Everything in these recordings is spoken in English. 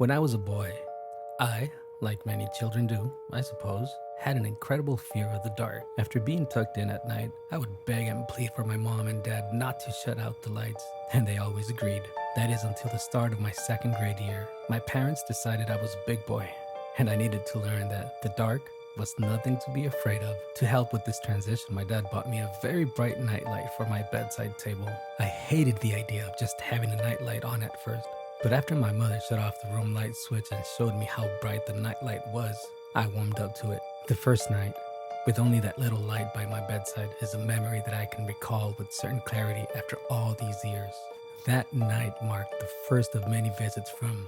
When I was a boy, I, like many children do, I suppose, had an incredible fear of the dark. After being tucked in at night, I would beg and plead for my mom and dad not to shut out the lights, and they always agreed. That is until the start of my second grade year. My parents decided I was a big boy, and I needed to learn that the dark was nothing to be afraid of. To help with this transition, my dad bought me a very bright nightlight for my bedside table. I hated the idea of just having a nightlight on at first. But after my mother shut off the room light switch and showed me how bright the nightlight was, I warmed up to it. The first night, with only that little light by my bedside, is a memory that I can recall with certain clarity after all these years. That night marked the first of many visits from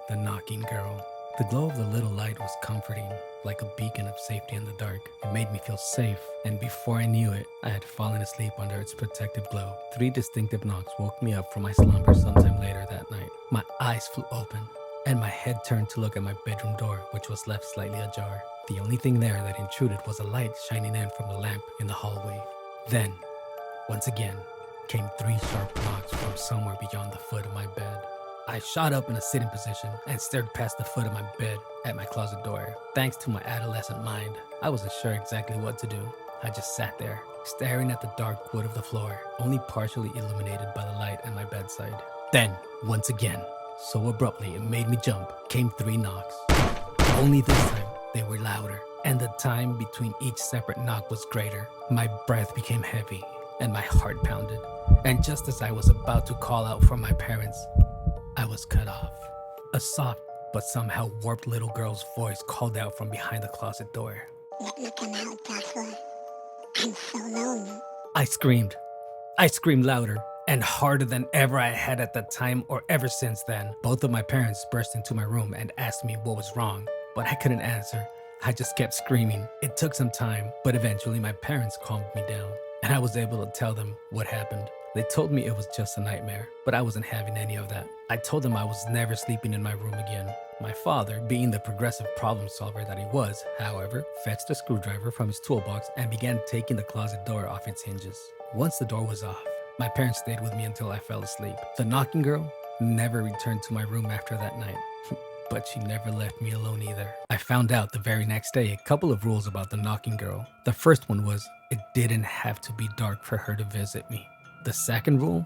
the knocking girl. The glow of the little light was comforting, like a beacon of safety in the dark. It made me feel safe, and before I knew it, I had fallen asleep under its protective glow. 3 distinctive knocks woke me up from my slumber sometime later that night. My eyes flew open, and my head turned to look at my bedroom door, which was left slightly ajar. The only thing there that intruded was a light shining in from the lamp in the hallway. Then, once again, came 3 sharp knocks from somewhere beyond the foot of my bed. I shot up in a sitting position and stared past the foot of my bed at my closet door. Thanks to my adolescent mind, I wasn't sure exactly what to do. I just sat there, staring at the dark wood of the floor, only partially illuminated by the light at my bedside. Then, once again, so abruptly it made me jump, came 3 knocks. Only this time, they were louder, and the time between each separate knock was greater. My breath became heavy, and my heart pounded. And just as I was about to call out for my parents, I was cut off. A soft but somehow warped little girl's voice called out from behind the closet door. Let me come out, Joshua. I'm so lonely. I screamed. I screamed louder and harder than ever I had at that time or ever since then. Both of my parents burst into my room and asked me what was wrong, but I couldn't answer. I just kept screaming. It took some time, but eventually my parents calmed me down, and I was able to tell them what happened. They told me it was just a nightmare, but I wasn't having any of that. I told them I was never sleeping in my room again. My father, being the progressive problem solver that he was, however, fetched a screwdriver from his toolbox and began taking the closet door off its hinges. Once the door was off, my parents stayed with me until I fell asleep. The knocking girl never returned to my room after that night, but she never left me alone either. I found out the very next day a couple of rules about the knocking girl. The first one was it didn't have to be dark for her to visit me. The second rule,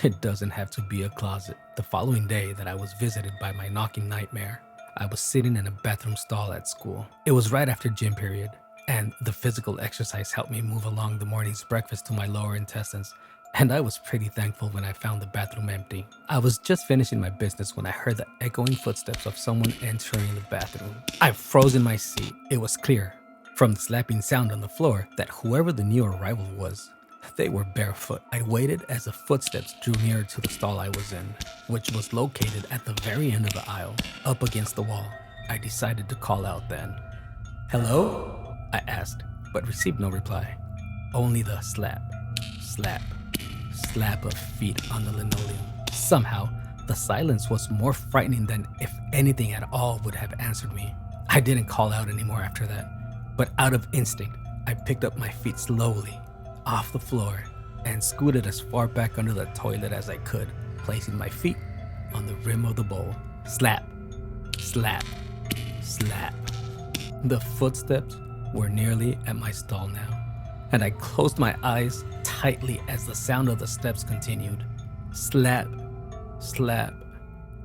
it doesn't have to be a closet. The following day that I was visited by my knocking nightmare, I was sitting in a bathroom stall at school. It was right after gym period, and the physical exercise helped me move along the morning's breakfast to my lower intestines, and I was pretty thankful when I found the bathroom empty. I was just finishing my business when I heard the echoing footsteps of someone entering the bathroom. I froze in my seat. It was clear, from the slapping sound on the floor, that whoever the new arrival was, they were barefoot. I waited as the footsteps drew nearer to the stall I was in, which was located at the very end of the aisle, up against the wall. I decided to call out then. "Hello?" I asked, but received no reply. Only the slap, slap, slap of feet on the linoleum. Somehow, the silence was more frightening than if anything at all would have answered me. I didn't call out anymore after that, but out of instinct, I picked up my feet slowly off the floor and scooted as far back under the toilet as I could, placing my feet on the rim of the bowl. Slap, slap, slap. The footsteps were nearly at my stall now, and I closed my eyes tightly as the sound of the steps continued. Slap, slap,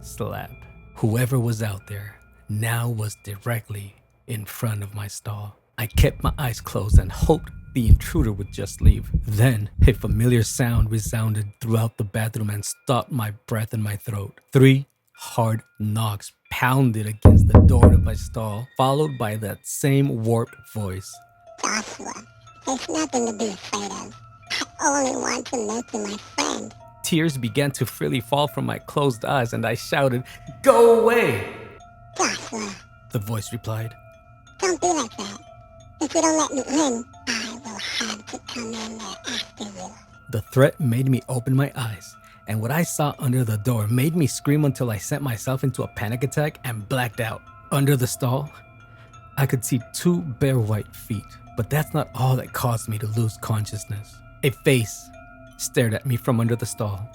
slap. Whoever was out there now was directly in front of my stall. I kept my eyes closed and hoped the intruder would just leave. Then, a familiar sound resounded throughout the bathroom and stopped my breath in my throat. 3 hard knocks pounded against the door of my stall, followed by that same warped voice. Joshua, there's nothing to be afraid of. I only want to make you my friend. Tears began to freely fall from my closed eyes, and I shouted, "Go away!" Joshua, The voice replied. don't be like that. If you don't let me in, I will have to come in there after you. The threat made me open my eyes, and what I saw under the door made me scream until I sent myself into a panic attack and blacked out. Under the stall, I could see 2 bare white feet, but that's not all that caused me to lose consciousness. A face stared at me from under the stall.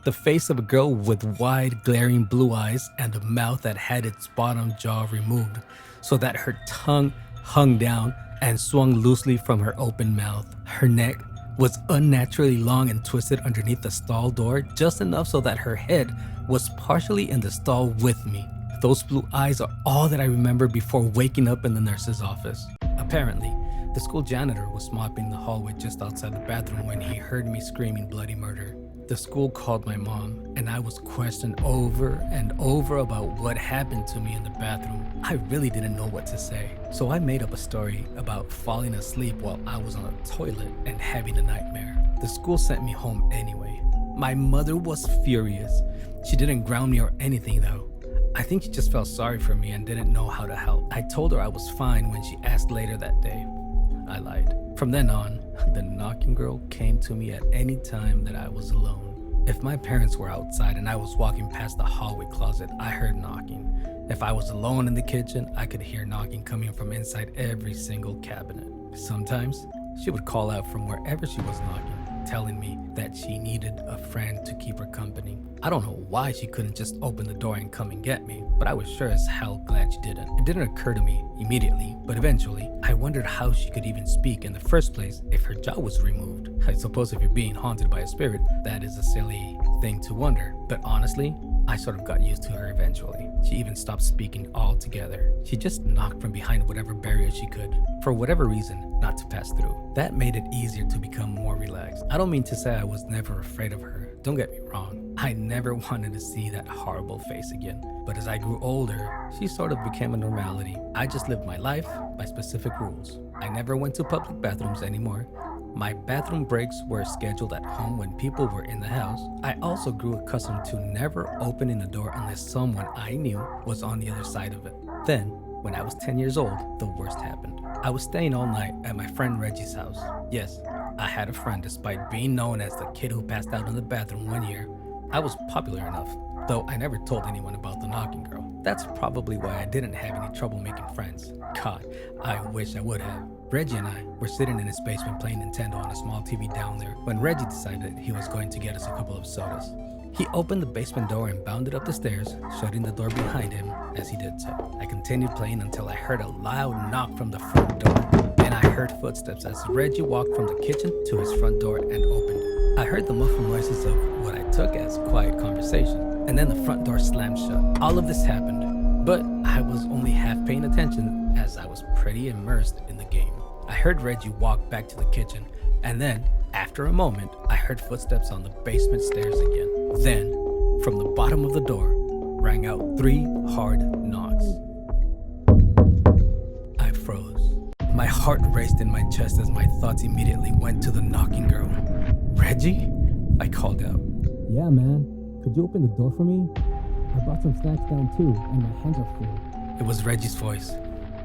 The face of a girl with wide, glaring blue eyes and a mouth that had its bottom jaw removed so that her tongue hung down and swung loosely from her open mouth. Her neck was unnaturally long and twisted underneath the stall door, just enough so that her head was partially in the stall with me. Those blue eyes are all that I remember before waking up in the nurse's office. Apparently, the school janitor was mopping the hallway just outside the bathroom when he heard me screaming bloody murder. The school called my mom, and I was questioned over and over about what happened to me in the bathroom. I really didn't know what to say, so I made up a story about falling asleep while I was on the toilet and having a nightmare. The school sent me home anyway. My mother was furious. She didn't ground me or anything though. I think she just felt sorry for me and didn't know how to help. I told her I was fine when she asked later that day. I lied. From then on, the knocking girl came to me at any time that I was alone. If my parents were outside and I was walking past the hallway closet, I heard knocking. If I was alone in the kitchen, I could hear knocking coming from inside every single cabinet. Sometimes, she would call out from wherever she was knocking, telling me that she needed a friend to keep her company. I don't know why she couldn't just open the door and come and get me, but I was sure as hell glad she didn't. It didn't occur to me immediately, but eventually, I wondered how she could even speak in the first place if her jaw was removed. I suppose if you're being haunted by a spirit, that is a silly thing to wonder, but honestly, I sort of got used to her eventually. She even stopped speaking altogether. She just knocked from behind whatever barrier she could, for whatever reason, not to pass through. That made it easier to become more relaxed. I don't mean to say I was never afraid of her. Don't get me wrong. I never wanted to see that horrible face again. But as I grew older, she sort of became a normality. I just lived my life by specific rules. I never went to public bathrooms anymore. My bathroom breaks were scheduled at home when people were in the house. I also grew accustomed to never opening the door unless someone I knew was on the other side of it. Then, when I was 10 years old, the worst happened. I was staying all night at my friend Reggie's house. Yes, I had a friend despite being known as the kid who passed out in the bathroom one year. I was popular enough, though I never told anyone about the knocking girl. That's probably why I didn't have any trouble making friends. God, I wish I would have. Reggie and I were sitting in his basement playing Nintendo on a small TV down there when Reggie decided he was going to get us a couple of sodas. He opened the basement door and bounded up the stairs, shutting the door behind him as he did so. I continued playing until I heard a loud knock from the front door. Then I heard footsteps as Reggie walked from the kitchen to his front door and opened it. I heard the muffled noises of what I took as quiet conversation, and then the front door slammed shut. All of this happened, but I was only half paying attention as I was pretty immersed in the game. I heard Reggie walk back to the kitchen, and then, after a moment, I heard footsteps on the basement stairs again. Then, from the bottom of the door, rang out 3 hard knocks. I froze. My heart raced in my chest as my thoughts immediately went to the knocking girl. Reggie? I called out. Yeah, man. Could you open the door for me? I brought some snacks down too, and my hands are full. It was Reggie's voice.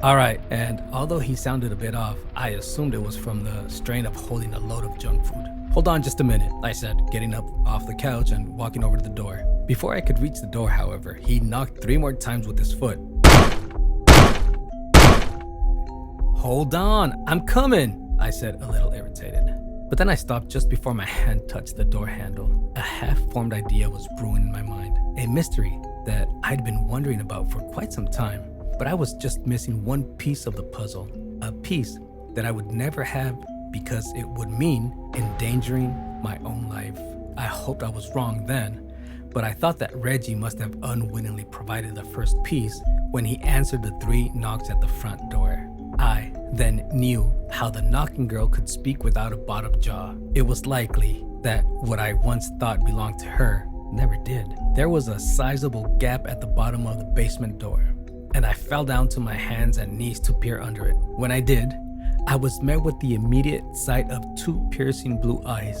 All right, and although he sounded a bit off, I assumed it was from the strain of holding a load of junk food. Hold on just a minute, I said, getting up off the couch and walking over to the door. Before I could reach the door, however, he knocked 3 more times with his foot. Hold on, I'm coming, I said, a little irritated. But then I stopped just before my hand touched the door handle. A half-formed idea was brewing in my mind, a mystery that I'd been wondering about for quite some time. But I was just missing one piece of the puzzle, a piece that I would never have because it would mean endangering my own life. I hoped I was wrong then, but I thought that Reggie must have unwittingly provided the first piece when he answered the 3 knocks at the front door. I then knew how the knocking girl could speak without a bottom jaw. It was likely that what I once thought belonged to her never did. There was a sizable gap at the bottom of the basement door, and I fell down to my hands and knees to peer under it. When I did, I was met with the immediate sight of 2 piercing blue eyes.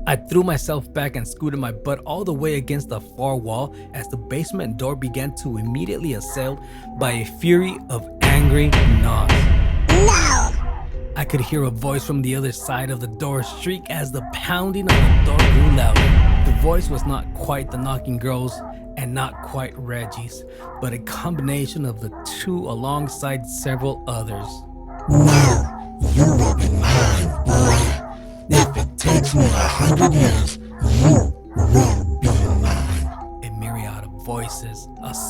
I threw myself back and scooted my butt all the way against the far wall as the basement door began to immediately assailed by a fury of angry knocks. No! I could hear a voice from the other side of the door shriek as the pounding of the door grew louder. The voice was not quite the knocking girl's and not quite Reggie's, but a combination of the 2 alongside several others. No, you will be mine, boy. If it takes me 100 years, you will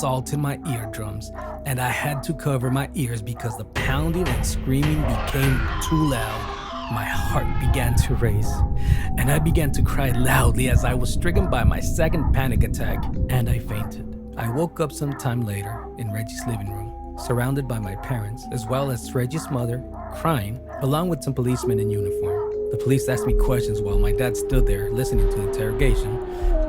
assaulted my eardrums, and I had to cover my ears because the pounding and screaming became too loud. My heart began to race, and I began to cry loudly as I was stricken by my second panic attack, and I fainted. I woke up some time later in Reggie's living room, surrounded by my parents, as well as Reggie's mother, crying, along with some policemen in uniform. The police asked me questions while my dad stood there listening to the interrogation,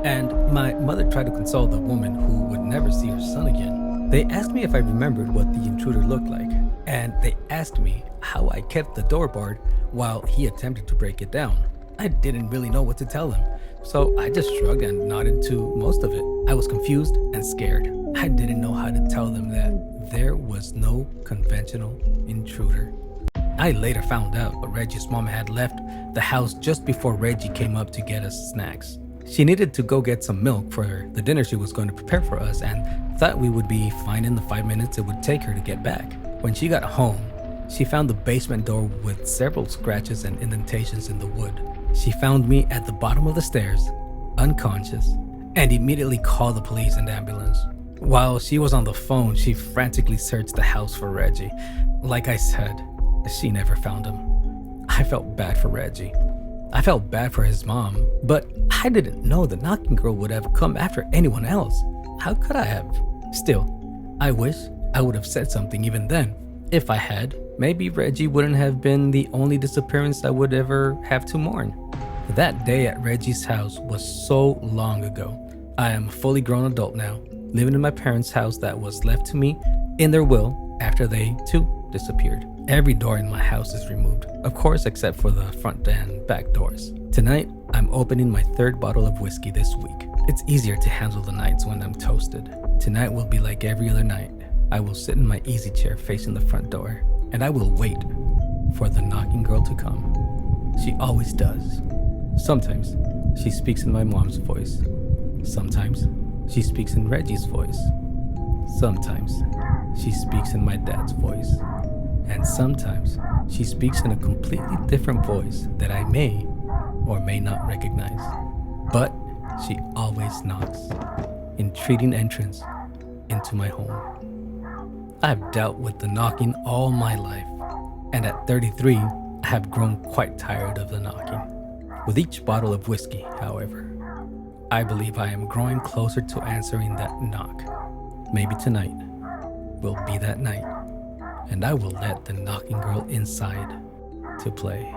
and my mother tried to console the woman who would never see her son again. They asked me if I remembered what the intruder looked like, and they asked me how I kept the door barred while he attempted to break it down. I didn't really know what to tell them, so I just shrugged and nodded to most of it. I was confused and scared. I didn't know how to tell them that there was no conventional intruder. I later found out that Reggie's mom had left the house just before Reggie came up to get us snacks. She needed to go get some milk for the dinner she was going to prepare for us and thought we would be fine in the 5 minutes it would take her to get back. When she got home, she found the basement door with several scratches and indentations in the wood. She found me at the bottom of the stairs, unconscious, and immediately called the police and ambulance. While she was on the phone, she frantically searched the house for Reggie. Like I said, she never found him. I felt bad for Reggie. I felt bad for his mom, but I didn't know the knocking girl would have come after anyone else. How could I have? Still, I wish I would have said something even then. If I had, maybe Reggie wouldn't have been the only disappearance I would ever have to mourn. That day at Reggie's house was so long ago. I am a fully grown adult now, living in my parents' house that was left to me in their will after they, too, disappeared. Every door in my house is removed, of course, except for the front and back doors. Tonight, I'm opening my 3rd bottle of whiskey this week. It's easier to handle the nights when I'm toasted. Tonight will be like every other night. I will sit in my easy chair facing the front door, and I will wait for the knocking girl to come. She always does. Sometimes she speaks in my mom's voice. Sometimes she speaks in Reggie's voice. Sometimes she speaks in my dad's voice. And sometimes she speaks in a completely different voice that I may or may not recognize. But she always knocks, entreating entrance into my home. I've dealt with the knocking all my life, and at 33, I have grown quite tired of the knocking. With each bottle of whiskey, however, I believe I am growing closer to answering that knock. Maybe tonight will be that night, and I will let the knocking girl inside to play.